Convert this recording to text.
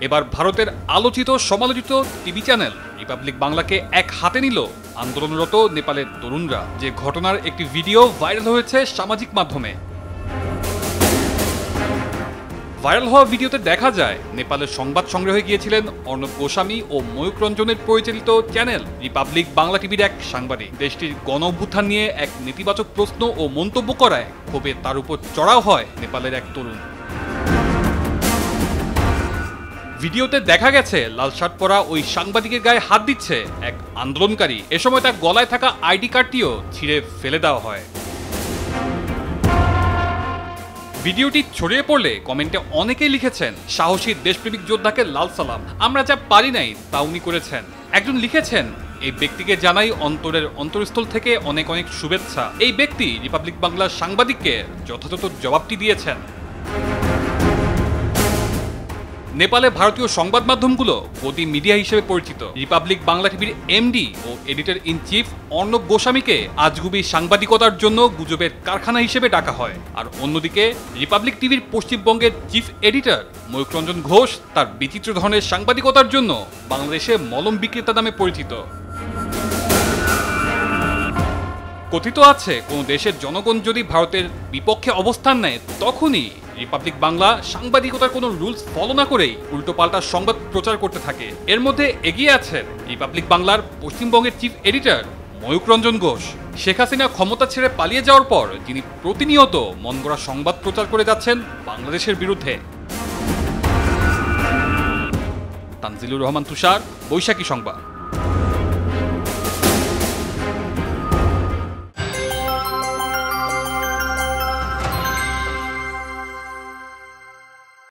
এবার ভারতের আলোচিত সমালোচিত টিভি চ্যানেল রিপাবলিক বাংলাকে এক হাতে নিল আন্দোলনরত নেপালের তরুণরা। যে ঘটনার একটি ভিডিও ভাইরাল হয়েছে সামাজিক মাধ্যমে। ভাইরাল হওয়া ভিডিওতে দেখা যায় নেপালের সংবাদ সংগ্রহে গিয়েছিলেন অর্ণব গোস্বামী ও ময়ূক রঞ্জনের পরিচালিত চ্যানেল রিপাবলিক বাংলা টিভির এক সাংবাদিক। দেশটির গণ অভ্যুত্থান নিয়ে এক নেতিবাচক প্রশ্ন ও মন্তব্য করায় ক্ষোভে তার উপর চড়াও হয় নেপালের এক তরুণ। ভিডিওতে দেখা গেছে লাল শার্ট পরা ওই সাংবাদিকের গায়ে হাত দিচ্ছে এক আন্দোলনকারী। এ সময় তার গলায় থাকা আইডি কার্ডটিও ছিঁড়ে ফেলে দেওয়া হয়। ভিডিওটি ছড়িয়ে পড়লে কমেন্টে অনেকেই লিখেছেন, সাহসী দেশপ্রেমিক যোদ্ধাকে লাল সালাম, আমরা যা পারি নাই তা উনি করেছেন। একজন লিখেছেন, এই ব্যক্তিকে জানাই অন্তরের অন্তরস্থল থেকে অনেক অনেক শুভেচ্ছা। এই ব্যক্তি রিপাবলিক বাংলার সাংবাদিককে যথাযথ জবাবটি দিয়েছেন। নেপালে ভারতীয় সংবাদ মাধ্যমগুলো গদি মিডিয়া হিসেবে পরিচিত। রিপাবলিক বাংলা টিভির এমডি ও এডিটর ইন চিফ অর্ণব গোস্বামীকে আজগুবি সাংবাদিকতার জন্য গুজবের কারখানা হিসেবে ডাকা হয়। আর অন্যদিকে রিপাবলিক টিভির পশ্চিমবঙ্গের চিফ এডিটর ময়ূক রঞ্জন ঘোষ তার বিচিত্র ধরনের সাংবাদিকতার জন্য বাংলাদেশে মলম বিক্রেতা নামে পরিচিত। কথিত আছে, কোনো দেশের জনগণ যদি ভারতের বিপক্ষে অবস্থান নেয় তখনই রিপাবলিক বাংলা সাংবাদিকতার কোনো রুলস ফলো না করেই উল্টোপাল্টা সংবাদ প্রচার করতে থাকে। এর মধ্যে এগিয়ে আছেন রিপাবলিক বাংলার পশ্চিমবঙ্গের চিফ এডিটর ময়ূক রঞ্জন ঘোষ। শেখ হাসিনা ক্ষমতা ছেড়ে পালিয়ে যাওয়ার পর যিনি প্রতিনিয়ত মনগড়া সংবাদ প্রচার করে যাচ্ছেন বাংলাদেশের বিরুদ্ধে। তানজিলুর রহমান তুষার, বৈশাখী সংবাদ।